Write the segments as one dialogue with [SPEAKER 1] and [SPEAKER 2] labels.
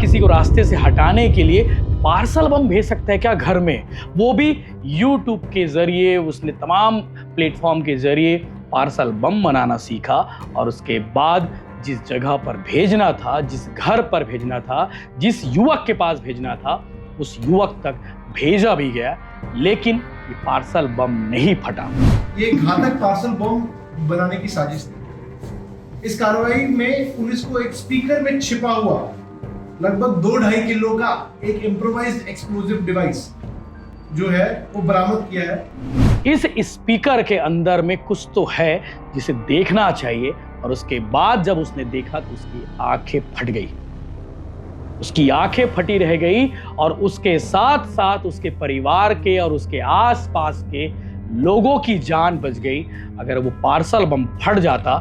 [SPEAKER 1] किसी को रास्ते से हटाने के लिए पार्सल बम भेज सकता है क्या घर में, वो भी यूट्यूब के जरिए। उसने तमाम प्लेटफॉर्म के जरिए पार्सल बम बनाना सीखा और उसके बाद जिस जगह पर भेजना था, जिस घर पर भेजना था, जिस युवक के पास भेजना था, उस युवक तक भेजा भी गया, लेकिन ये पार्सल बम नहीं फटा।
[SPEAKER 2] ये घातक पार्सल बम बनाने की साजिश थी। इस कार्रवाई में पुलिस को एक स्पीकर में छिपा हुआ लगभग 2-2.5 किलो का एक इम्प्रोवाइज्ड एक्सप्लोजिव डिवाइस जो है वो बरामद किया है।
[SPEAKER 1] इस स्पीकर के अंदर में कुछ तो है जिसे देखना चाहिए, और उसके बाद जब उसने देखा तो उसकी आंखें फट गई, उसकी आंखें फटी रह गई, और उसके साथ साथ उसके परिवार के और उसके आसपास के लोगों की जान बच गई। अगर वो पार्सल बम फट जाता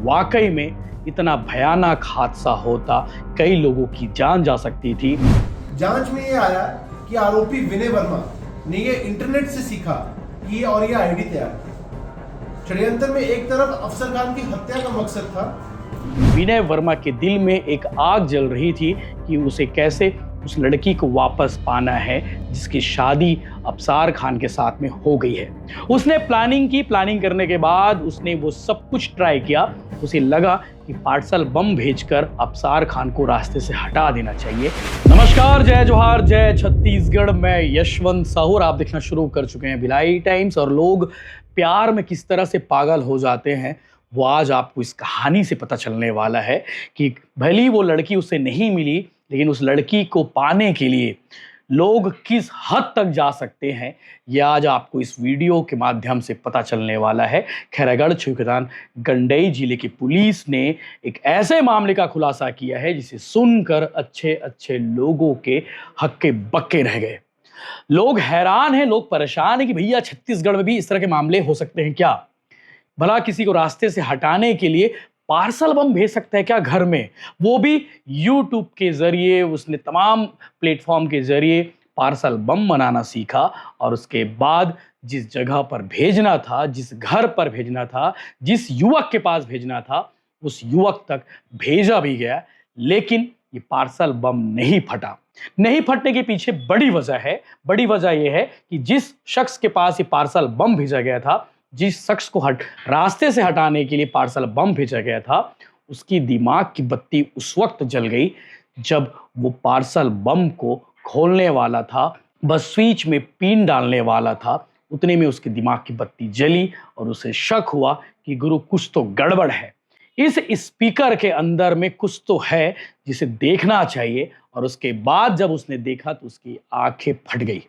[SPEAKER 1] वाकई में इतना भयानक हादसा होता, कई लोगों की जान जा सकती थी।
[SPEAKER 2] जांच में ये आया कि आरोपी विनय वर्मा ने ये इंटरनेट से सीखा कि ये आईडी तैयार। षड्यंत्र में एक तरफ अफसर खान की हत्या का मकसद था।
[SPEAKER 1] विनय वर्मा के दिल में एक आग जल रही थी कि उसे कैसे उस लड़की को वापस पाना है जिसकी शादी अफसार खान के साथ में हो गई है। उसने प्लानिंग की, प्लानिंग करने के बाद उसने वो सब कुछ ट्राई किया। उसे लगा कि पार्सल बम भेजकर अफसार खान को रास्ते से हटा देना चाहिए। नमस्कार, जय जोहार, जय छत्तीसगढ़। मैं यशवंत साहू और आप देखना शुरू कर चुके हैं भिलाई टाइम्स। और लोग प्यार में किस तरह से पागल हो जाते हैं वो आज आपको इस कहानी से पता चलने वाला है कि भली वो लड़की उसे नहीं मिली, लेकिन उस लड़की को पाने के लिए लोग किस हद तक जा सकते हैं, यह आज आपको इस वीडियो के माध्यम से पता चलने वाला है। खैरागढ़ छुकदान गंडई जिले की पुलिस ने एक ऐसे मामले का खुलासा किया है जिसे सुनकर अच्छे अच्छे लोगों के हक्के बक्के रह गए। लोग हैरान हैं, लोग परेशान हैं कि भैया छत्तीसगढ़ में भी इस तरह के मामले हो सकते हैं क्या। भला किसी को रास्ते से हटाने के लिए पार्सल बम भेज सकता है क्या घर में, वो भी यूट्यूब के जरिए। उसने तमाम प्लेटफॉर्म के जरिए पार्सल बम बनाना सीखा और उसके बाद जिस जगह पर भेजना था, जिस घर पर भेजना था, जिस युवक के पास भेजना था, उस युवक तक भेजा भी गया, लेकिन ये पार्सल बम नहीं फटा। नहीं फटने के पीछे बड़ी वजह है। बड़ी वजह यह है कि जिस शख्स के पास ये पार्सल बम भेजा गया था, जिस शख्स को रास्ते से हटाने के लिए पार्सल बम भेजा गया था, उसकी दिमाग की बत्ती उस वक्त जल गई जब वो पार्सल बम को खोलने वाला था, बस स्विच में पिन डालने वाला था। उतने में उसके दिमाग की बत्ती जली और उसे शक हुआ कि गुरु कुछ तो गड़बड़ है, इस स्पीकर के अंदर में कुछ तो है जिसे देखना चाहिए। और उसके बाद जब उसने देखा तो उसकी आंखें फट गई,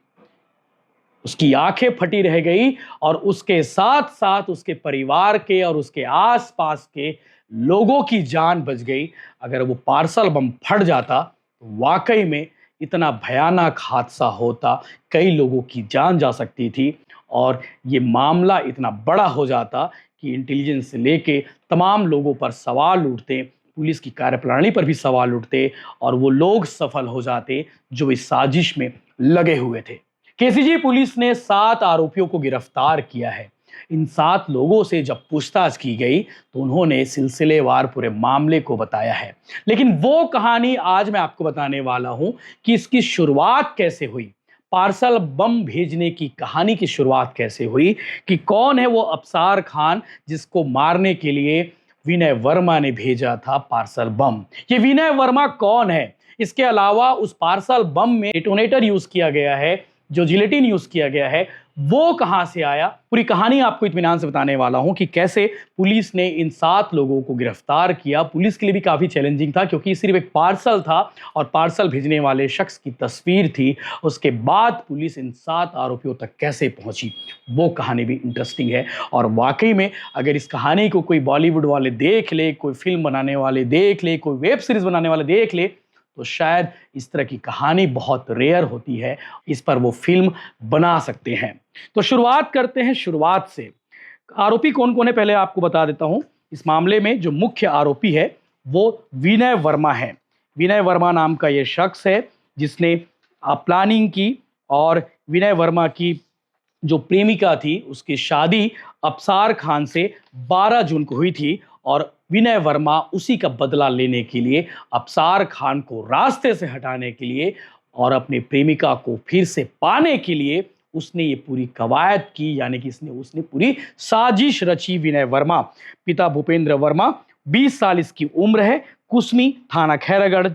[SPEAKER 1] उसकी आंखें फटी रह गई, और उसके साथ साथ उसके परिवार के और उसके आसपास के लोगों की जान बच गई। अगर वो पार्सल बम फट जाता तो वाकई में इतना भयानक हादसा होता, कई लोगों की जान जा सकती थी, और ये मामला इतना बड़ा हो जाता कि इंटेलिजेंस से लेके तमाम लोगों पर सवाल उठते, पुलिस की कार्यप्रणाली पर भी सवाल उठते, और वो लोग सफल हो जाते जो इस साजिश में लगे हुए थे। केसीजी पुलिस ने 7 आरोपियों को गिरफ्तार किया है। इन 7 लोगों से जब पूछताछ की गई तो उन्होंने सिलसिलेवार पूरे मामले को बताया है। लेकिन वो कहानी आज मैं आपको बताने वाला हूं कि इसकी शुरुआत कैसे हुई, पार्सल बम भेजने की कहानी की शुरुआत कैसे हुई, कि कौन है वो अफसार खान जिसको मारने के लिए विनय वर्मा ने भेजा था पार्सल बम। ये विनय वर्मा कौन है? इसके अलावा उस पार्सल बम में डेटोनेटर यूज किया गया है, जो जिलेटिन यूज किया गया है, वो कहां से आया, पूरी कहानी आपको इत्मीनान से बताने वाला हूं कि कैसे पुलिस ने इन 7 लोगों को गिरफ्तार किया। पुलिस के लिए भी काफी चैलेंजिंग था क्योंकि सिर्फ एक पार्सल था और पार्सल भेजने वाले शख्स की तस्वीर थी। उसके बाद पुलिस इन 7 आरोपियों तक कैसे पहुंची, वो कहानी भी इंटरेस्टिंग है। और वाकई में अगर इस कहानी को कोई बॉलीवुड वाले देख ले, कोई फिल्म बनाने वाले देख ले, कोई वेब सीरीज बनाने वाले देख ले, तो शायद इस तरह की कहानी बहुत रेयर होती है, इस पर वो फिल्म बना सकते हैं। तो शुरुआत करते हैं शुरुआत से। आरोपी कौन कौन है पहले आपको बता देता हूं। इस मामले में जो मुख्य आरोपी है वो विनय वर्मा है। विनय वर्मा नाम का ये शख्स है जिसने प्लानिंग की, और विनय वर्मा की जो प्रेमिका थी उसकी शादी अफसार खान से 12 जून को हुई थी, और विनय वर्मा उसी का बदला लेने के लिए अबसार खान को रास्ते से हटाने के लिए और अपनी प्रेमिका को फिर से पाने के लिए उसने ये पूरी कवायद की, यानी कि उसने पूरी साजिश रची। विनय वर्मा, पिता भूपेंद्र वर्मा, 20 साल इसकी उम्र है, कुसमी थाना खैरागढ़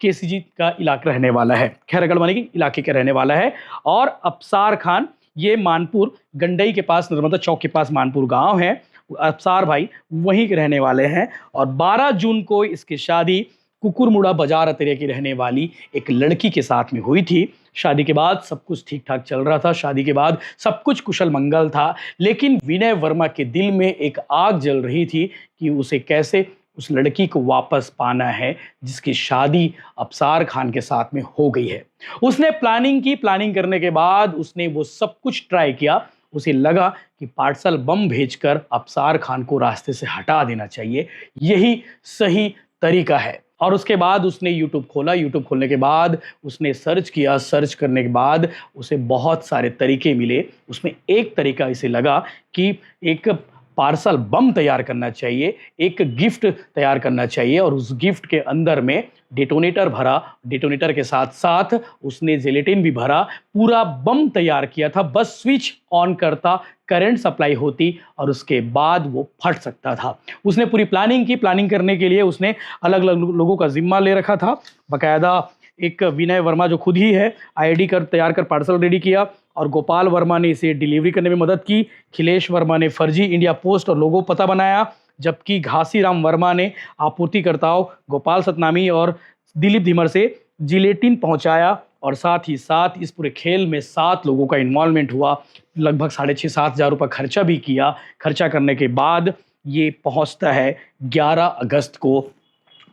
[SPEAKER 1] केसीजी का इलाका रहने वाला है, खैरागढ़ माने कि इलाके का रहने वाला है। और अबसार खान ये मानपुर गंडई के पास, नर्मदा चौक के पास मानपुर गांव है, अबसार भाई वहीं के रहने वाले हैं। और 12 जून को इसकी शादी कुकुरमुड़ा बाजार अतरिया की रहने वाली एक लड़की के साथ में हुई थी। शादी के बाद सब कुछ ठीक ठाक चल रहा था, शादी के बाद सब कुछ कुशल मंगल था, लेकिन विनय वर्मा के दिल में एक आग जल रही थी कि उसे कैसे उस लड़की को वापस पाना है जिसकी शादी अबसार खान के साथ में हो गई है। उसने प्लानिंग की, प्लानिंग करने के बाद उसने वो सब कुछ ट्राई किया। उसे लगा कि पार्सल बम भेजकर अबसार खान को रास्ते से हटा देना चाहिए, यही सही तरीका है। और उसके बाद उसने यूट्यूब खोला, यूट्यूब खोलने के बाद उसने सर्च किया, सर्च करने के बाद उसे बहुत सारे तरीके मिले। उसमें एक तरीका इसे लगा कि एक पार्सल बम तैयार करना चाहिए, एक गिफ्ट तैयार करना चाहिए और उस गिफ्ट के अंदर में डेटोनेटर भरा, डेटोनेटर के साथ साथ उसने जिलेटिन भी भरा, पूरा बम तैयार किया था। बस स्विच ऑन करता, करंट सप्लाई होती और उसके बाद वो फट सकता था। उसने पूरी प्लानिंग की। प्लानिंग करने के लिए उसने अलग अलग लोगों का जिम्मा ले रखा था। बाकायदा एक विनय वर्मा जो खुद ही है आईडी कर तैयार कर पार्सल रेडी किया और गोपाल वर्मा ने इसे डिलीवरी करने में मदद की। खिलेश वर्मा ने फर्जी इंडिया पोस्ट और लोगो पता बनाया, जबकि घासीराम वर्मा ने आपूर्तिकर्ताओं गोपाल सतनामी और दिलीप धीमर से जिलेटिन पहुंचाया। और साथ ही साथ इस पूरे खेल में 7 लोगों का इन्वॉल्वमेंट हुआ। लगभग 6,500-7 हज़ार रुपये खर्चा भी किया। खर्चा करने के बाद ये पहुंचता है 11 अगस्त को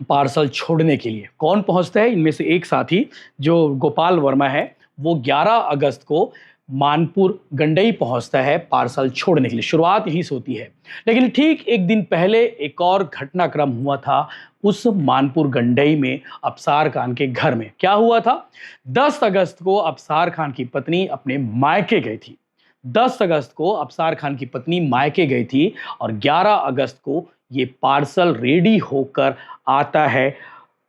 [SPEAKER 1] पार्सल छोड़ने के लिए। कौन पहुंचता है? इनमें से एक साथी जो गोपाल वर्मा है वो 11 अगस्त को मानपुर गंडई पहुंचता है पार्सल छोड़ने के लिए। शुरुआत यहीं से होती है, लेकिन ठीक एक दिन पहले एक और घटनाक्रम हुआ था उस मानपुर गंडई में अबसार खान के घर में। क्या हुआ था? 10 अगस्त को अबसार खान की पत्नी अपने मायके गई थी। 10 अगस्त को अबसार खान की पत्नी मायके गई थी और 11 अगस्त को ये पार्सल रेडी होकर आता है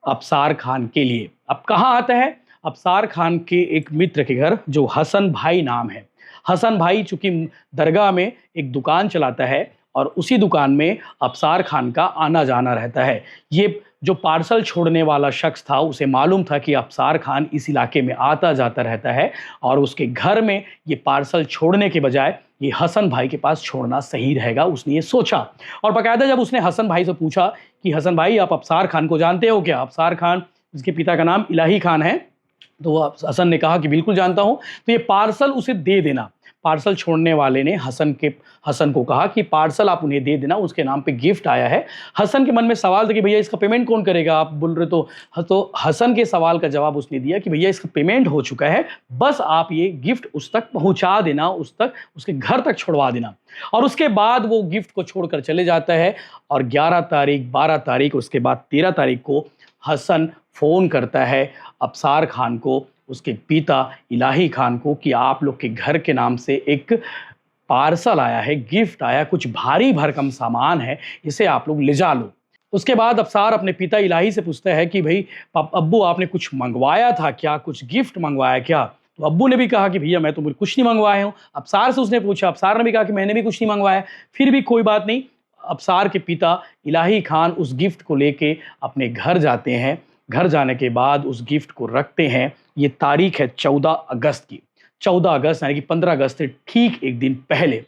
[SPEAKER 1] अबसार खान के लिए। अब कहाँ आता है? अबसार खान के एक मित्र के घर, जो हसन भाई नाम है। हसन भाई चूंकि दरगाह में एक दुकान चलाता है और उसी दुकान में अबसार खान का आना जाना रहता है। ये जो पार्सल छोड़ने वाला शख्स था उसे मालूम था कि अबसार खान इस इलाके में आता जाता रहता है और उसके घर में ये पार्सल छोड़ने के बजाय ये हसन भाई के पास छोड़ना सही रहेगा, उसने ये सोचा। और बाकायदा जब उसने हसन भाई से पूछा कि हसन भाई आप अबसार खान को जानते हो क्या? अबसार खान, जिसके पिता का नाम इलाही खान है, तो हसन ने कहा कि बिल्कुल जानता हूं, तो ये पार्सल उसे दे देना। पार्सल छोड़ने वाले ने हसन को कहा कि पार्सल आप उन्हें दे देना, उसके नाम पे गिफ्ट आया है। हसन के मन में सवाल था कि भैया इसका पेमेंट कौन करेगा, आप बोल रहे तो हसन के सवाल का जवाब उसने दिया कि भैया इसका पेमेंट हो चुका है, बस आप ये गिफ्ट उस तक पहुंचा देना, उस तक उसके घर तक छोड़वा देना। और उसके बाद वो गिफ्ट को छोड़कर चले जाता है और 11 तारीख, 12 तारीख, उसके बाद 13 तारीख को हसन फ़ोन करता है अबसार खान को, उसके पिता इलाही खान को, कि आप लोग के घर के नाम से एक पार्सल आया है, गिफ्ट आया, कुछ भारी भरकम सामान है, इसे आप लोग ले जा लो। उसके बाद अबसार अपने पिता इलाही से पूछता है कि भाई अब्बू आपने कुछ मंगवाया था क्या, कुछ गिफ्ट मंगवाया क्या? तो अब्बू ने भी कहा कि भैया मैं तो कुछ नहीं मंगवाया हूँ। अबसार से उसने पूछा, अबसार ने भी कहा कि मैंने भी कुछ नहीं मंगवाया। फिर भी कोई बात नहीं, अबसार के पिता इलाही खान उस गिफ्ट को लेके अपने घर जाते हैं। घर जाने के बाद उस गिफ्ट को रखते हैं। ये तारीख है 14 अगस्त की, 14 अगस्त यानी कि 15 अगस्त से ठीक एक दिन पहले।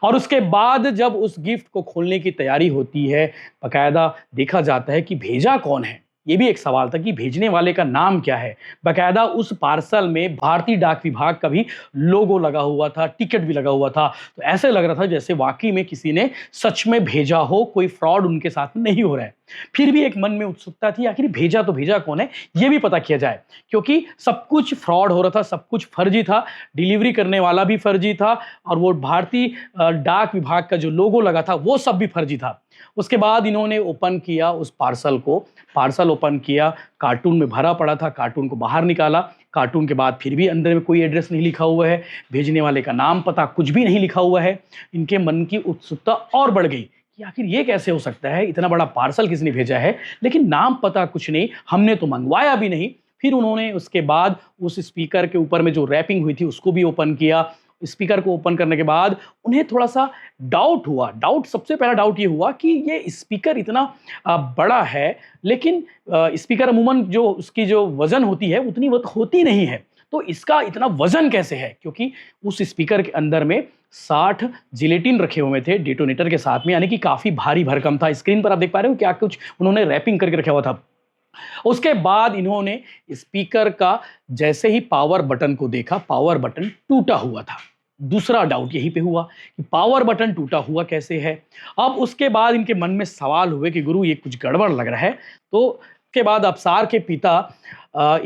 [SPEAKER 1] और उसके बाद जब उस गिफ्ट को खोलने की तैयारी होती है, बाकायदा देखा जाता है कि भेजा कौन है। ये भी एक सवाल था कि भेजने वाले का नाम क्या है। बाकायदा उस पार्सल में भारतीय डाक विभाग का भी लोगो लगा हुआ था, टिकट भी लगा हुआ था। तो ऐसे लग रहा था जैसे वाकई में किसी ने सच में भेजा हो, कोई फ्रॉड उनके साथ नहीं हो रहा है। फिर भी एक मन में उत्सुकता थी, आखिर भेजा तो भेजा कौन है, ये भी पता किया जाए, क्योंकि सब कुछ फ्रॉड हो रहा था, सब कुछ फर्जी था। डिलीवरी करने वाला भी फर्जी था और वो भारतीय डाक विभाग का जो लोगो लगा था वो सब भी फर्जी था। उसके बाद इन्होंने ओपन किया उस पार्सल को, पार्सल ओपन किया, कार्टून में भरा पड़ा था, कार्टून को बाहर निकाला। कार्टून के बाद फिर भी अंदर में कोई एड्रेस नहीं लिखा हुआ है, भेजने वाले का नाम पता कुछ भी नहीं लिखा हुआ है। इनके मन की उत्सुकता और बढ़ गई कि आखिर ये कैसे हो सकता है, इतना बड़ा पार्सल किसने भेजा है, लेकिन नाम पता कुछ नहीं, हमने तो मंगवाया भी नहीं। फिर उन्होंने उसके बाद उस स्पीकर के ऊपर में जो रैपिंग हुई थी उसको भी ओपन किया। स्पीकर को ओपन करने के बाद उन्हें थोड़ा-सा डाउट हुआ। सबसे पहला डाउट ये हुआ कि ये स्पीकर इतना बड़ा है, लेकिन स्पीकर अमूमन जो उसकी जो वज़न होती है उतनी वो होती नहीं है। तो इसका इतना वज़न कैसे है? क्योंकि उस स्पीकर के अंदर में 60 जिलेटिन रखे हुए थे डेटोनेटर के साथ में, यानी कि काफ़ी भारी भरकम था। स्क्रीन पर आप देख पा रहे हो क्या कुछ उन्होंने रैपिंग करके रखा हुआ था। उसके बाद इन्होंने स्पीकर का जैसे ही पावर बटन को देखा, पावर बटन टूटा हुआ था। दूसरा डाउट यहीं पे हुआ कि पावर बटन टूटा हुआ कैसे है? अब उसके बाद इनके मन में सवाल हुए कि गुरु ये कुछ गड़बड़ लग रहा है। तो उसके बाद अफसार के पिता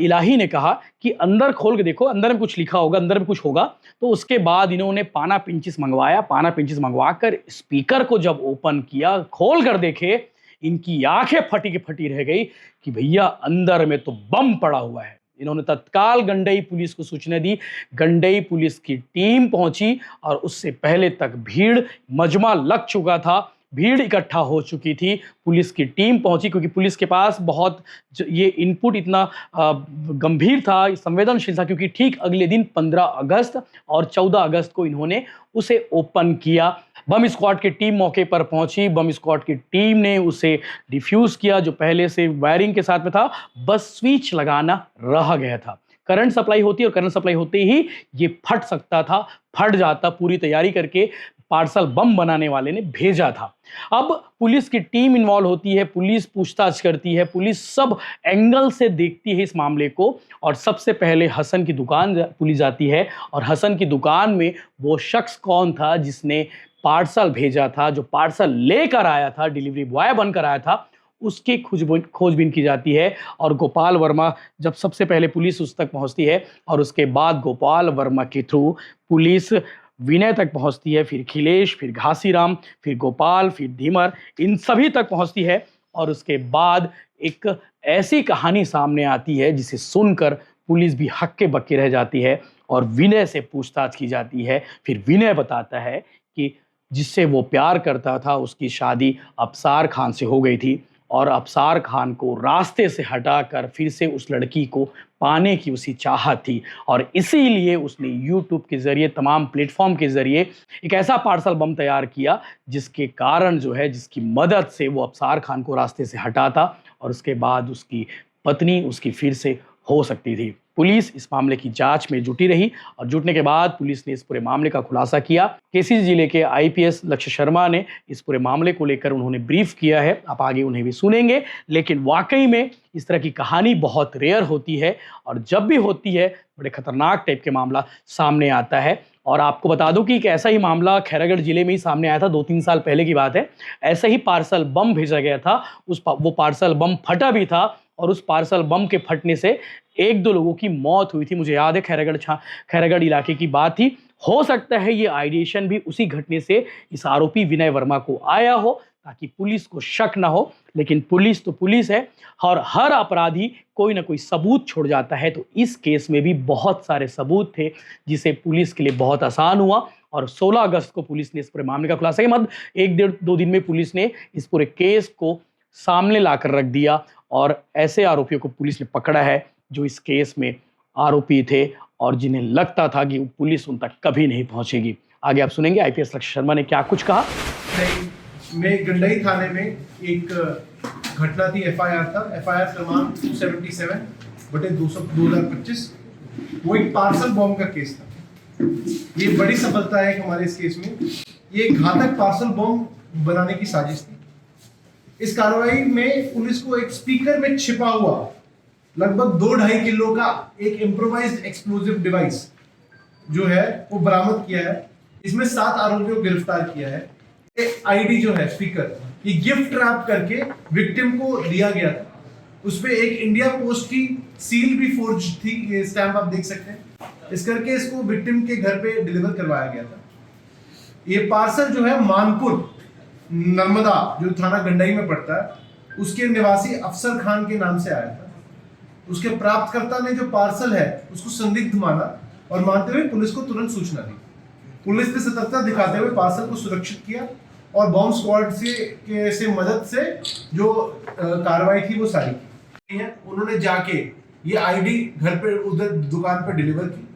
[SPEAKER 1] इलाही ने कहा कि अंदर खोल के देखो, अंदर में कुछ लिखा होगा, अंदर में कुछ होगा। तो उसके बाद इन्होंने पाना पिंचिस मंगवाया। पाना पिंचिस मंगवा कर स्पीकर को जब ओपन किया, खोल कर देखे, इनकी आंखें फटी की फटी रह गई कि भैया अंदर में तो बम पड़ा हुआ है। इन्होंने तत्काल गंडई पुलिस को सूचना दी। गंडई पुलिस की टीम पहुंची और उससे पहले तक भीड़ मजमा लग चुका था, भीड़ इकट्ठा हो चुकी थी। पुलिस की टीम पहुंची क्योंकि पुलिस के पास बहुत ये इनपुट इतना गंभीर था, संवेदनशील था, क्योंकि ठीक अगले दिन 15 अगस्त और 14 अगस्त को इन्होंने उसे ओपन किया। बम स्क्वाड की टीम मौके पर पहुंची। बम स्क्वाड की टीम ने उसे डिफ्यूज़ किया, जो पहले से वायरिंग के साथ में था, बस स्विच लगाना रह गया था। करंट सप्लाई होती और करंट सप्लाई होते ही ये फट सकता था, फट जाता। पूरी तैयारी करके पार्सल बम बनाने वाले ने भेजा था। अब पुलिस की टीम इन्वॉल्व होती है, पुलिस पूछताछ करती है, पुलिस सब एंगल से देखती है इस मामले को। और सबसे पहले हसन की दुकान पुलिस जाती है और हसन की दुकान में वो शख्स कौन था जिसने पार्सल भेजा था, जो पार्सल लेकर आया था, डिलीवरी बॉय बनकर आया था, उसकी खोजबीन की जाती है। और गोपाल वर्मा जब सबसे पहले पुलिस उस तक पहुंचती है और उसके बाद गोपाल वर्मा के थ्रू पुलिस विनय तक पहुंचती है, फिर खिलेश, फिर घासीराम, फिर गोपाल, फिर धीमर, इन सभी तक पहुंचती है। और उसके बाद एक ऐसी कहानी सामने आती है जिसे सुनकर पुलिस भी हक्के बक्के रह जाती है और विनय से पूछताछ की जाती है। फिर विनय बताता है कि जिससे वो प्यार करता था उसकी शादी अफसार खान से हो गई थी और अफसार खान को रास्ते से हटाकर फिर से उस लड़की को पाने की उसी चाहत थी। और इसीलिए उसने यूट्यूब के ज़रिए, तमाम प्लेटफॉर्म के ज़रिए एक ऐसा पार्सल बम तैयार किया जिसके कारण जो है, जिसकी मदद से वो अफसार खान को रास्ते से हटाता और उसके बाद उसकी पत्नी उसकी फिर से हो सकती थी। पुलिस इस मामले की जांच में जुटी रही और जुटने के बाद पुलिस ने इस पूरे मामले का खुलासा किया। केसी जिले के आईपीएस लक्ष्य शर्मा ने इस पूरे मामले को लेकर उन्होंने ब्रीफ किया है, आप आगे उन्हें भी सुनेंगे। लेकिन वाकई में इस तरह की कहानी बहुत रेयर होती है और जब भी होती है बड़े खतरनाक टाइप के मामला सामने आता है। और आपको बता दूं कि एक ऐसा ही मामला खैरागढ़ जिले में ही सामने आया था, 2-3 साल पहले की बात है। ऐसा ही पार्सल बम भेजा गया था, वो पार्सल बम फटा भी था और उस पार्सल बम के फटने से 1-2 लोगों की मौत हुई थी। मुझे याद है खैरागढ़ इलाके की बात थी। हो सकता है ये आइडिएशन भी उसी घटने से इस आरोपी विनय वर्मा को आया हो ताकि पुलिस को शक ना हो। लेकिन पुलिस तो पुलिस है और हर अपराधी कोई ना कोई सबूत छोड़ जाता है। तो इस केस में भी बहुत सारे सबूत थे जिसे पुलिस के लिए बहुत आसान हुआ और 16 अगस्त को पुलिस ने इस पूरे मामले का खुलासा किया। मतलब 1-1.5-2 दिन में पुलिस ने इस पूरे केस को सामने लाकर रख दिया और ऐसे आरोपियों को पुलिस ने पकड़ा है जो इस केस में आरोपी थे और जिन्हें लगता था कि पुलिस उन तक कभी नहीं पहुंचेगी। आगे आप सुनेंगे आईपीएस लक्ष्य शर्मा ने क्या कुछ कहा।
[SPEAKER 2] मैं गंडई थाने में एक घटना थी, एफआईआर था, एफआईआर क्रमांक 277/2025। वो एक पार्सल बॉम्ब का केस था। ये बड़ी सफलता है हमारे इस केस में। ये घातक पार्सल बॉम्ब बनाने की साजिश थी। इस कार्रवाई में पुलिस को एक स्पीकर में छिपा हुआ लगभग 2-2.5 किलो का एक इम्प्रोवाइज्ड एक्सप्लोजिव डिवाइस जो है वो बरामद किया है। इसमें 7 आरोपियों को गिरफ्तार किया है। आईडी जो है स्पीकर, ये गिफ्ट रैप करके विक्टिम को दिया गया था। उसपे एक इंडिया पोस्ट की सील भी फोर्ज थी, ये स्टैम्प आप देख सकते हैं। इस करके इसको विक्टिम के घर पे डिलीवर करवाया गया था। ये पार्सल जो है मानपुर नर्मदा, जो थाना गंडई में पड़ता है, उसके निवासी अफसर खान के नाम से आया था। उसके प्राप्तकर्ता ने जो पार्सल है उसको संदिग्ध माना और मानते हुए पुलिस को तुरंत सूचना दी। पुलिस ने सतर्कता दिखाते हुए पार्सल को सुरक्षित किया और बॉम्ब स्क्वाड से मदद से जो कार्रवाई थी वो सारी की है। उन्होंने जाके ये आईडी घर पे उधर दुकान पे डिलीवर की।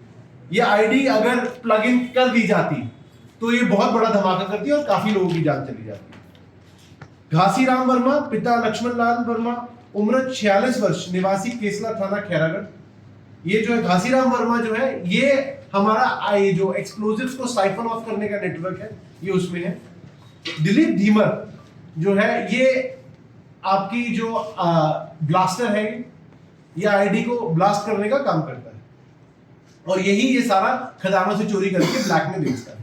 [SPEAKER 2] ये आईडी अगर प्लग इन कर दी जाती तो ये बहुत बड़ा धमाका करती और काफी लोगों की जान चली जाती। घासीराम वर्मा, पिता लक्ष्मण लाल वर्मा, उम्र 46 वर्ष, निवासी केसला थाना खैरागढ़। ये जो है घासीराम वर्मा जो है ये हमारा ये जो एक्सप्लोजिव्स को साइफन ऑफ करने का नेटवर्क है ये उसमें है। दिलीप धीमर जो है ये आपकी जो ब्लास्टर है, ये आईडी को ब्लास्ट करने का काम करता है और यही ये सारा खदानों से चोरी करके ब्लैक में बेचता है।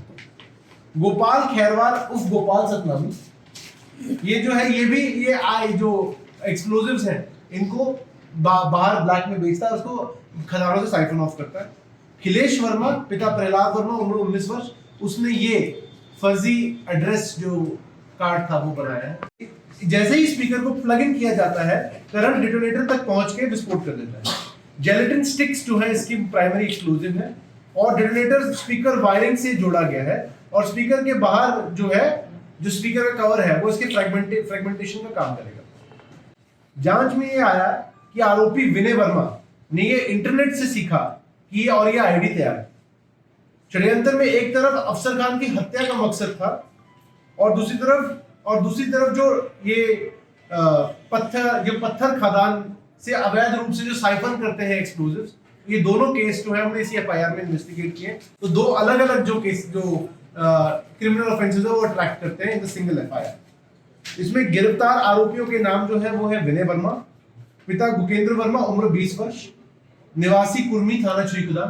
[SPEAKER 2] गोपाल खैरवार उर्फ गोपाल सतनामी, ये जो है ये भी ये जो एक्सप्लोजिव्स हैं इनको बाहर ब्लैक में बेचता है, उसको खदानों से साइफन ऑफ करता है। खिलेश वर्मा, पिता प्रहलाद वर्मा, उम्र 19 वर्ष, उसने ये फर्जी एड्रेस जो कार्ड था वो बनाया है। जैसे ही स्पीकर को प्लग इन किया जाता है करंट डिटोनेटर तक पहुंच के विस्फोट कर देता है। जेलेटिन स्टिक्स जो है इसकी प्राइमरी एक्सप्लोजिव है और डिटोनेटर स्पीकर वायरिंग से जोड़ा गया है और स्पीकर के बाहर जो है जो स्पीकर का कवर है वो इसके फ्रेगमेंटेशन का काम करेगा। जांच में ये आया कि आरोपी विनय वर्मा ने ये इंटरनेट से सीखा कि और ये आईडी तैयार है। षड्यंत्र में एक तरफ अफसर खान की हत्या का मकसद था और दूसरी तरफ जो ये पत्थर खदान से अवैध रूप से जो साइफन करते हैं एक्सप्लोजिव्स, ये दोनों केस जो है हमने इसी एफआईआर में इन्वेस्टिगेट किए। तो दो अलग अलग जो केस जो क्रिमिनल ऑफेंसेस है वो अट्रैक्ट करते हैं इन द सिंगल एफआईआर। इसमें गिरफ्तार आरोपियों के नाम जो है वो है विनय वर्मा, पिता गुकेंद्र वर्मा, उम्र 20 वर्ष, निवासी कुर्मी थाना श्रीकुदा।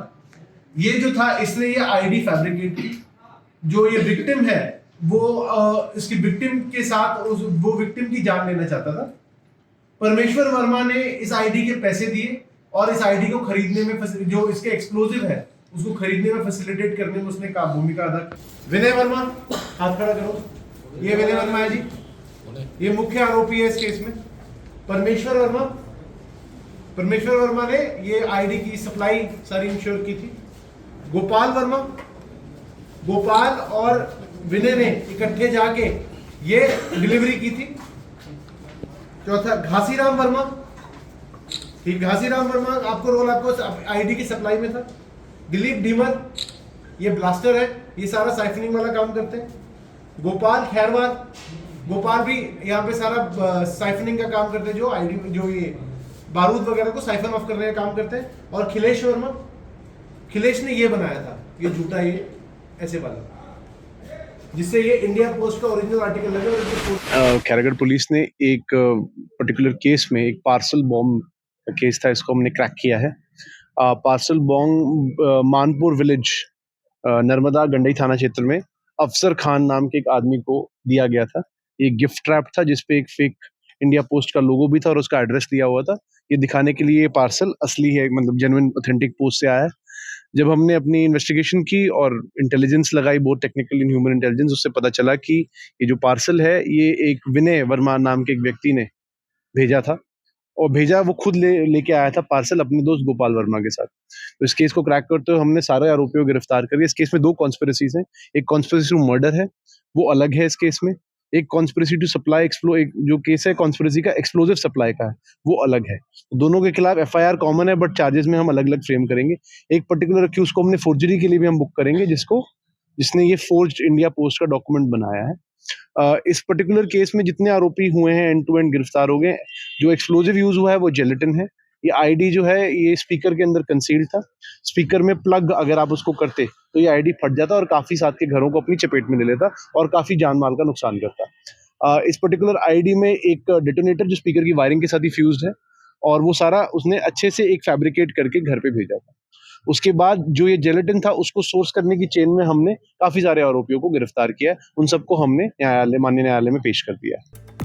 [SPEAKER 2] ये जो था इसने ये आईडी फैब्रिकेट की। जो ये विक्टिम है वो इसकी विक्टिम के साथ वो विक्टिम की जान लेना चाहता था। परमेश्वर वर्मा ने इस आईडी के पैसे दिए और इस आईडी को खरीदने में जो इसके एक्सप्लोजिव है उसको खरीदने में फैसिलिटेट करने में उसने भूमिका अदा की। विनय वर्मा, हाथ खड़ा करो। ये विनय वर्मा है जी, ये मुख्य आरोपी है इस केस में। परमेश्वर वर्मा ने ये आईडी की सप्लाई सारी इंश्योर की थी। गोपाल और विनय ने इकट्ठे जाके ये डिलीवरी की थी। चौथा घासीराम वर्मा आपको रोल आपको आईडी की सप्लाई में था। दिलीप धीमर ये ब्लास्टर है, ये सारा साइफनिंग वाला काम करते हैं। गोपाल खैरवार भी यहाँ पे सारा साइफनिंग का काम करते हैं, जो आईडी जो ये बारूद वगैरह को साइफन ऑफ करने का काम करते हैं। और खिलेश ने ये बनाया था ये झूठा ये ऐसे वाला, जिससे ये इंडिया पोस्ट का ओरिजिनल आर्टिकल लगा।
[SPEAKER 3] खैरागढ़ पुलिस ने एक पर्टिकुलर केस में एक पार्सल बॉम्ब केस था, इसको हमने क्रैक किया है। Parcel bomb Manpur village Narmada Gandai थाना क्षेत्र में अफसर खान नाम के एक आदमी को दिया गया था। ये गिफ्ट ट्रैप था जिसपे एक फेक इंडिया पोस्ट का लोगो भी था और उसका एड्रेस दिया हुआ था, ये दिखाने के लिए ये पार्सल असली है, मतलब जेन्युइन ऑथेंटिक पोस्ट से आया है। जब हमने अपनी इन्वेस्टिगेशन की और इंटेलिजेंस लगाई, बहुत टेक्निकल इन ह्यूमन इंटेलिजेंस, उससे पता चला कि ये जो पार्सल है ये एक विनय वर्मा नाम के एक व्यक्ति ने भेजा था और वो खुद लेके आया था पार्सल अपने दोस्त गोपाल वर्मा के साथ। तो इस केस को क्रैक करते हुए हमने सारे आरोपियों को गिरफ्तार कर लिया। इस केस में 2 कॉन्स्पिरेसीज हैं। एक कॉन्स्पिरेसी टू मर्डर है, वो अलग है इस केस में। एक कॉन्स्पिरेसी टू सप्लाई एक जो केस है कॉन्स्पिरेसी का एक्सप्लोजिव सप्लाई का है, वो अलग है। दोनों के खिलाफ एफआईआर कॉमन है बट चार्जेस में हम अलग अलग फ्रेम करेंगे। एक पर्टिकुलर अक्यूज को हमने फोर्जरी के लिए भी हम बुक करेंगे, जिसने ये फोर्ज्ड इंडिया पोस्ट का डॉक्यूमेंट बनाया है। इस पर्टिकुलर केस में जितने आरोपी हुए हैं एंड टू एंड गिरफ्तार हो गए। जो एक्सप्लोजिव यूज हुआ है वो जेलेटिन है। ये आईडी जो है ये स्पीकर के अंदर कंसील्ड था। स्पीकर में प्लग अगर आप उसको करते तो ये आईडी फट जाता और काफी साथ के घरों को अपनी चपेट में ले लेता और काफी जान माल का नुकसान करता। इस पर्टिकुलर आईडी में एक डिटोनेटर जो स्पीकर की वायरिंग के साथ ही फ्यूज्ड है और वो सारा उसने अच्छे से एक फैब्रिकेट करके घर पे भेजा था। उसके बाद जो ये जेलेटिन था उसको सोर्स करने की चेन में हमने काफी सारे आरोपियों को गिरफ्तार किया है। उन सबको हमने माननीय न्यायालय में पेश कर दिया है।